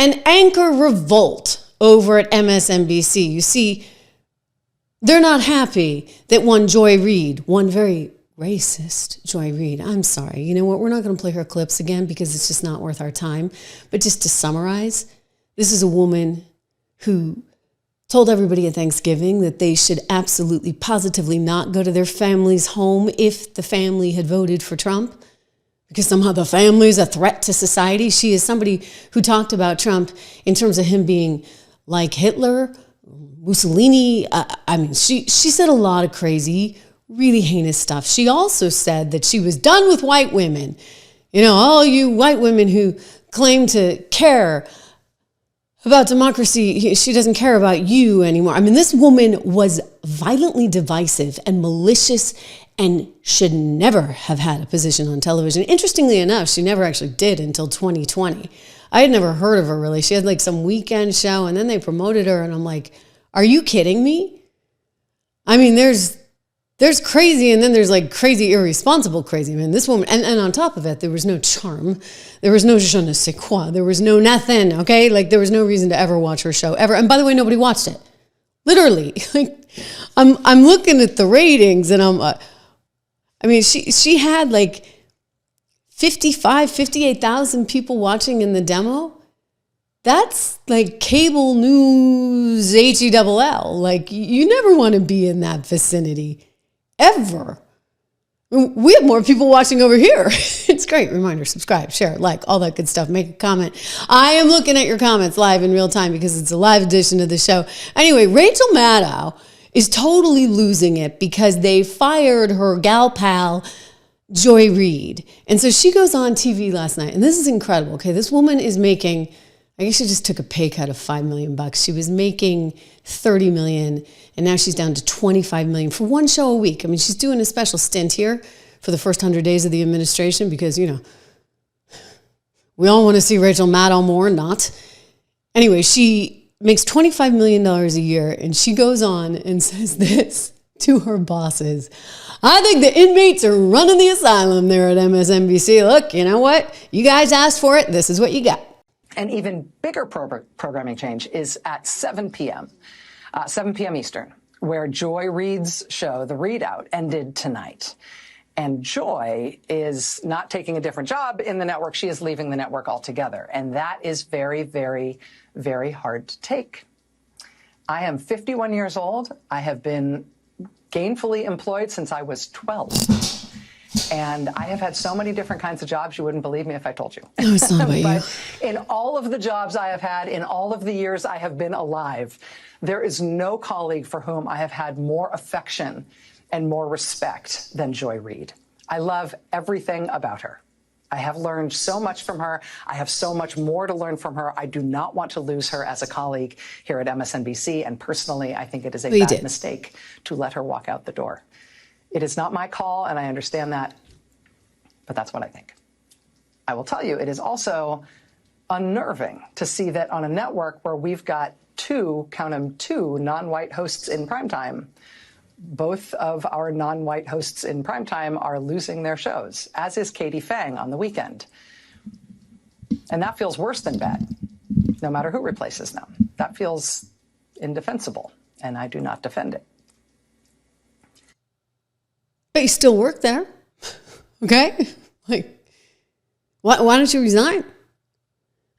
an anchor revolt over at MSNBC. You see, they're not happy that one Joy Reid, one very racist Joy Reid, I'm sorry. You know what? We're not going to play her clips again because it's just not worth our time. But just to summarize, this is a woman who told everybody at Thanksgiving that they should absolutely, positively not go to their family's home if the family had voted for Trump, because somehow the family is a threat to society. She is somebody who talked about Trump in terms of him being like Hitler, Mussolini. I mean, she said a lot of crazy, really heinous stuff. She also said that she was done with white women. You know, all you white women who claim to care about democracy, she doesn't care about you anymore. I mean, this woman was violently divisive and malicious and should never have had a position on television. Interestingly enough, she never actually did until 2020. I had never heard of her really. She had like some weekend show and then they promoted her and I'm like, are you kidding me? I mean, there's crazy and then there's like crazy, irresponsible crazy. I mean, this woman, and on top of it, there was no charm. There was no je ne sais quoi. There was no nothing, okay? Like there was no reason to ever watch her show ever. And by the way, nobody watched it. Literally. Like I'm looking at the ratings and I mean, she had like 58,000 people watching in the demo. That's like cable news HELL. Like you never want to be in that vicinity ever. We have more people watching over here. It's great. Reminder, subscribe, share, like, all that good stuff. Make a comment. I am looking at your comments live in real time because it's a live edition of the show. Anyway, Rachel Maddow is totally losing it because they fired her gal pal, Joy Reid. And so she goes on TV last night, and this is incredible. Okay, this woman is making, I guess she just took a pay cut of $5 million. She was making $30 million, and now she's down to $25 million for one show a week. I mean, she's doing a special stint here for the first 100 days of the administration because, you know, we all want to see Rachel Maddow more, not. Anyway, she makes $25 million a year, and she goes on and says this to her bosses. I think the inmates are running the asylum there at MSNBC. Look, you know what? You guys asked for it. This is what you got. An even bigger programming change is at 7 p.m. Eastern, where Joy Reid's show, The Readout, ended tonight. And Joy is not taking a different job in the network. She is leaving the network altogether. And that is very, very, very hard to take. I am 51 years old. I have been gainfully employed since I was 12. And I have had so many different kinds of jobs, you wouldn't believe me if I told you. No, it's not about But in all of the jobs I have had, in all of the years I have been alive, there is no colleague for whom I have had more affection and more respect than Joy Reid. I love everything about her. I have learned so much from her. I have so much more to learn from her. I do not want to lose her as a colleague here at MSNBC. And personally, I think it is a bad mistake to let her walk out the door. It is not my call, and I understand that, but that's what I think. I will tell you, it is also unnerving to see that on a network where we've got two, count them, two non-white hosts in primetime, both of our non-white hosts in primetime are losing their shows, as is Katie Fang on the weekend. And that feels worse than bad, no matter who replaces them. That feels indefensible, and I do not defend it. But you still work there, okay? Like, why don't you resign?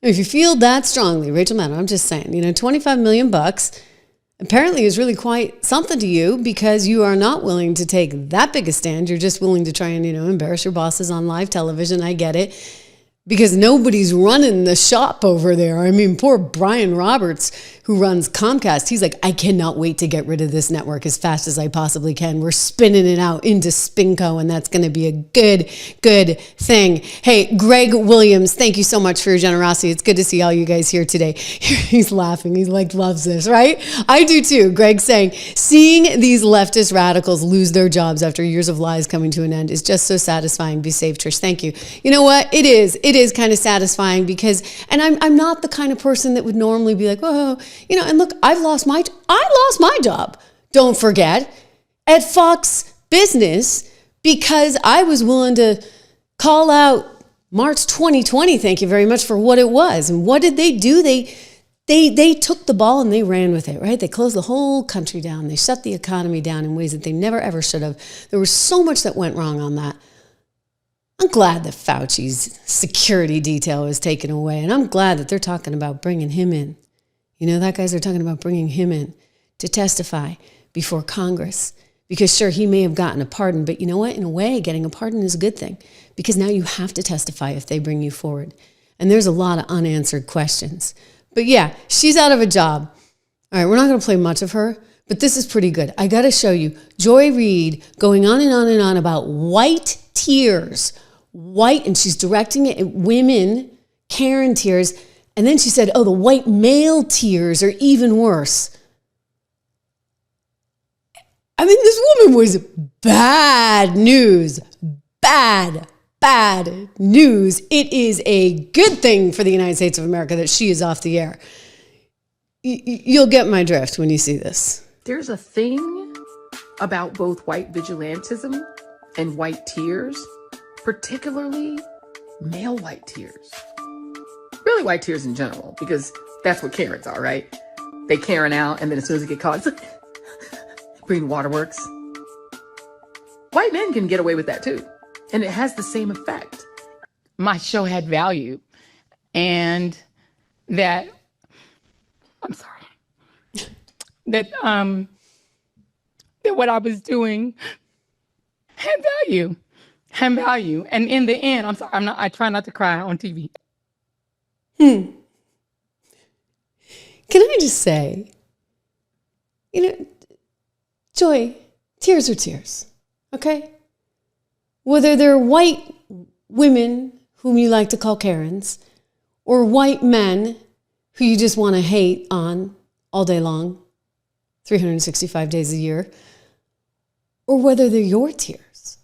If you feel that strongly, Rachel Maddow, I'm just saying, you know, $25 million apparently is really quite something to you because you are not willing to take that big a stand. You're just willing to try and, you know, embarrass your bosses on live television. I get it. Because nobody's running the shop over there. I mean, poor Brian Roberts, who runs Comcast, he's like, I cannot wait to get rid of this network as fast as I possibly can. We're spinning it out into Spinco, and that's going to be a good thing. Hey, Greg Williams, thank you so much for your generosity. It's good to see all you guys here today. He's laughing. He's like, loves this, right? I do too. Greg's saying, seeing these leftist radicals lose their jobs after years of lies coming to an end is just so satisfying. Be safe, Trish. Thank you. You know what? It is kind of satisfying because, and I'm not the kind of person that would normally be like, oh, you know, and look, I lost my job. Don't forget, at Fox Business because I was willing to call out March 2020, thank you very much, for what it was. And what did they do? They took the ball and they ran with it, right? They closed the whole country down. They shut the economy down in ways that they never, ever should have. There was so much that went wrong on that. I'm glad that Fauci's security detail was taken away. And I'm glad that they're talking about bringing him in. You know, that guys are talking about bringing him in to testify before Congress. Because sure, he may have gotten a pardon, but you know what? In a way, getting a pardon is a good thing. Because now you have to testify if they bring you forward. And there's a lot of unanswered questions. But yeah, she's out of a job. All right, we're not going to play much of her, but this is pretty good. I got to show you Joy Reid going on and on and on about white tears. White, and she's directing it at women, Karen tears. And then she said, oh, the white male tears are even worse. I mean, this woman was bad news. Bad news. It is a good thing for the United States of America that she is off the air. You'll get my drift when you see this. There's a thing about both white vigilantism and white tears, particularly male white tears. Really white tears in general, because that's what Karens are, right? They Karen out, and then as soon as they get caught, it's like, Green Waterworks. White men can get away with that too. And it has the same effect. My show had value, and that, I'm sorry, that what I was doing had value. And in the end, I'm sorry, I try not to cry on TV. Can I just say, you know, Joy, tears are tears, okay? Whether they're white women whom you like to call Karens, or white men who you just want to hate on all day long, 365 days a year, or whether they're your tears.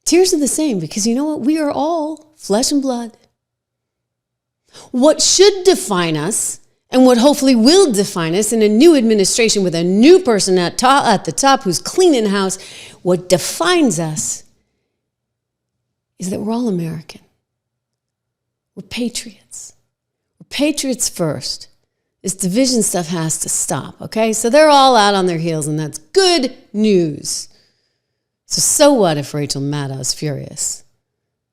Tears are the same, because you know what? We are all flesh and blood. What should define us, and what hopefully will define us in a new administration with a new person at the top who's cleaning house, what defines us is that we're all American. We're patriots. We're patriots first. This division stuff has to stop, okay? So they're all out on their heels, and that's good news. So what if Rachel Maddow's furious?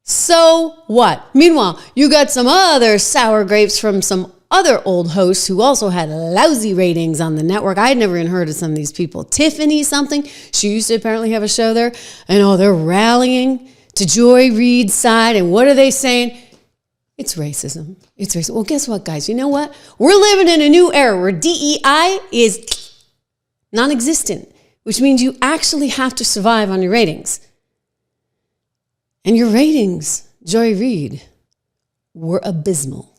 So what? Meanwhile, you got some other sour grapes from some other old hosts who also had lousy ratings on the network. I had never even heard of some of these people. Tiffany something, she used to apparently have a show there. And they're rallying to Joy Reid's side. And what are they saying? It's racism. It's racism. Well, guess what, guys? You know what? We're living in a new era where DEI is non-existent, which means you actually have to survive on your ratings. And your ratings, Joy Reid, were abysmal.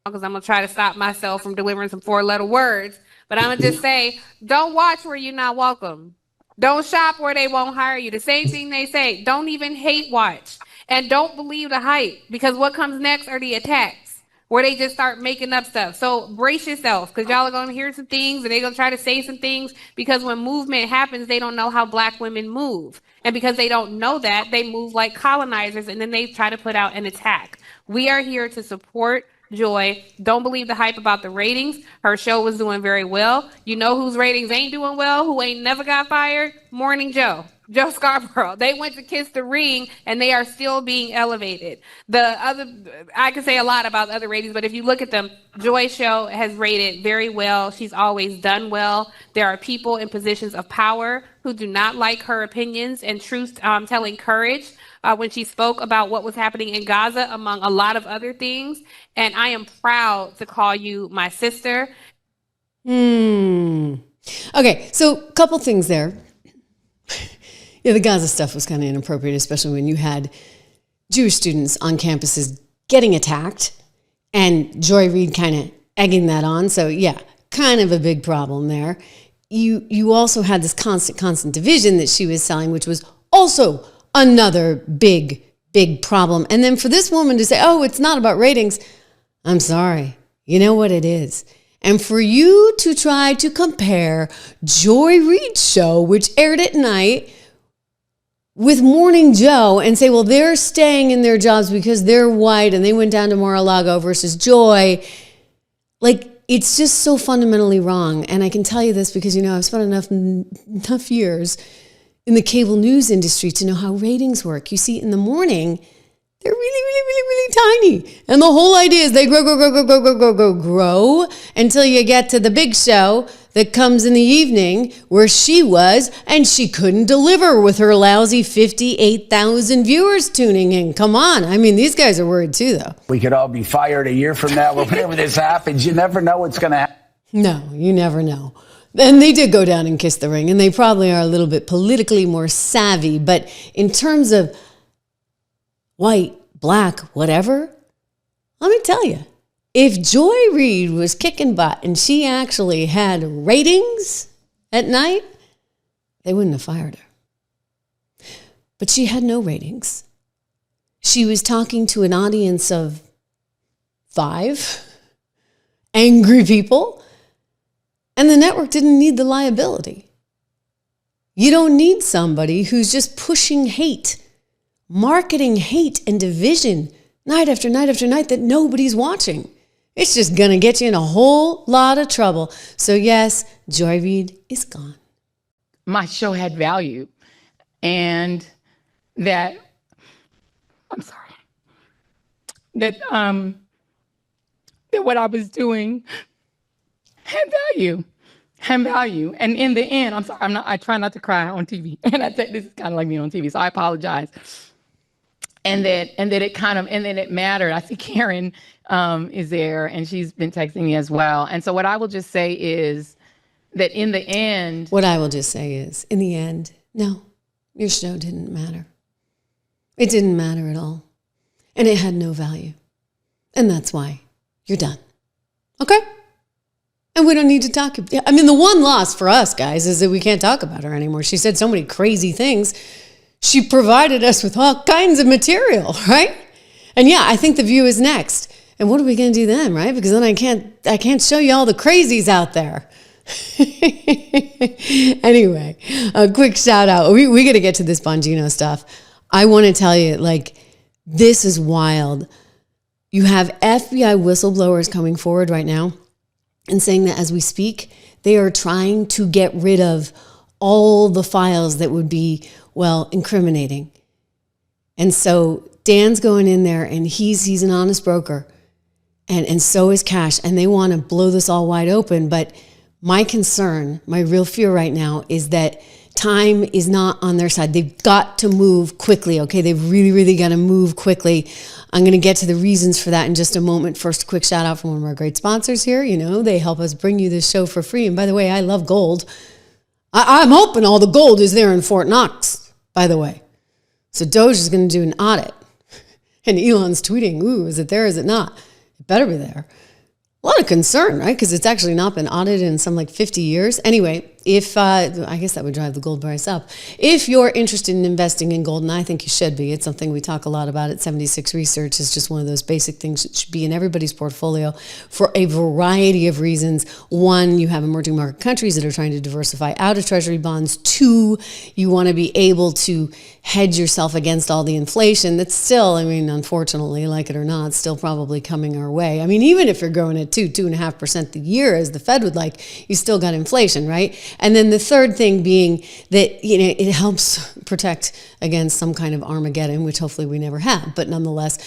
Because I'm going to try to stop myself from delivering some 4-letter words. But I'm going to just say, don't watch where you're not welcome. Don't shop where they won't hire you. The same thing they say. Don't even hate watch. And don't believe the hype. Because what comes next are the attacks, where they just start making up stuff. So brace yourself, because y'all are going to hear some things, and they're going to try to say some things. Because when movement happens, they don't know how Black women move. And because they don't know that, they move like colonizers, and then they try to put out an attack. We are here to support Joy. Don't believe the hype about the ratings. Her show was doing very well. You know whose ratings ain't doing well, who ain't never got fired? Morning Joe Scarborough. They went to Kiss the Ring, and they are still being elevated. I could say a lot about other ratings, but if you look at them, Joy's show has rated very well. She's always done well. There are people in positions of power who do not like her opinions and truth-telling courage. When she spoke about what was happening in Gaza, among a lot of other things. And I am proud to call you my sister. Okay, so a couple things there. Yeah, the Gaza stuff was kind of inappropriate, especially when you had Jewish students on campuses getting attacked and Joy Reid kind of egging that on. So yeah, kind of a big problem there. You also had this constant division that she was selling, which was also another big problem. And then for this woman to say, oh, it's not about ratings, I'm sorry. You know what it is. And for you to try to compare Joy Reid's show, which aired at night, with Morning Joe and say, well, they're staying in their jobs because they're white and they went down to Mar-a-Lago versus Joy. Like, it's just so fundamentally wrong. And I can tell you this because, I've spent enough years in the cable news industry to know how ratings work. You see, in the morning, they're really, really, really, really tiny. And the whole idea is they grow until you get to the big show that comes in the evening where she was, and she couldn't deliver with her lousy 58,000 viewers tuning in. Come on. I mean, these guys are worried too, though. We could all be fired a year from now. Whenever this happens, you never know what's going to happen. No, you never know. And they did go down and kiss the ring, and they probably are a little bit politically more savvy. But in terms of white, black, whatever, let me tell you, if Joy Reid was kicking butt and she actually had ratings at night, they wouldn't have fired her. But she had no ratings. She was talking to an audience of 5 angry people, and the network didn't need the liability. You don't need somebody who's just pushing hate, marketing hate and division night after night after night that nobody's watching. It's just going to get you in a whole lot of trouble. So yes, Joy Reid is gone. My show had value, and that what I was doing had value. And in the end, I try not to cry on TV. And this is kind of like me on TV, so I apologize. And then it mattered. I see Karen is there, and she's been texting me as well. And so what I will just say is that in the end... What I will just say is, in the end, no, your show didn't matter. It didn't matter at all. And it had no value. And that's why you're done. Okay? And we don't need to talk. I mean, the one loss for us, guys, is that we can't talk about her anymore. She said so many crazy things. She provided us with all kinds of material, right? And yeah, I think The View is next. And what are we going to do then, right? Because then I can't show you all the crazies out there. Anyway, a quick shout out. We got to get to this Bongino stuff. I want to tell you, this is wild. You have FBI whistleblowers coming forward right now and saying that as we speak, they are trying to get rid of all the files that would be, incriminating. And so Dan's going in there, and he's an honest broker, and so is Cash, and they want to blow this all wide open. But my concern, my real fear right now is that time is not on their side. They've got to move quickly, okay? They've really, really got to move quickly. I'm going to get to the reasons for that in just a moment. First, a quick shout out from one of our great sponsors here. They help us bring you this show for free. And by the way, I love gold. I'm hoping all the gold is there in Fort Knox, by the way. So Doge is going to do an audit. And Elon's tweeting, ooh, is it there, is it not? It better be there. A lot of concern, right? Because it's actually not been audited in some 50 years. Anyway, I guess that would drive the gold price up. If you're interested in investing in gold, and I think you should be, it's something we talk a lot about at 76 Research. It's just one of those basic things that should be in everybody's portfolio for a variety of reasons. One, you have emerging market countries that are trying to diversify out of treasury bonds. Two, you want to be able to hedge yourself against all the inflation that's still, unfortunately, like it or not, still probably coming our way. Even if you're growing at 2.5% a year, as the Fed would like, you still got inflation, right? And then the third thing being that, it helps protect against some kind of Armageddon, which hopefully we never have. But nonetheless,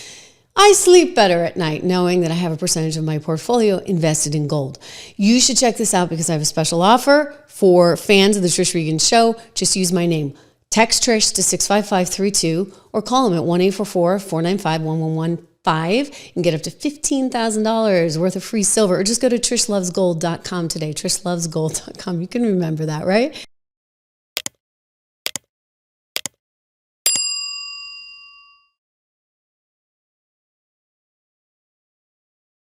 I sleep better at night knowing that I have a percentage of my portfolio invested in gold. You should check this out because I have a special offer for fans of the Trish Regan Show. Just use my name. Text Trish to 65532 or call them at 1-844-495-1115. You can get up to $15,000 worth of free silver, or just go to trishlovesgold.com today. trishlovesgold.com. You can remember that, right?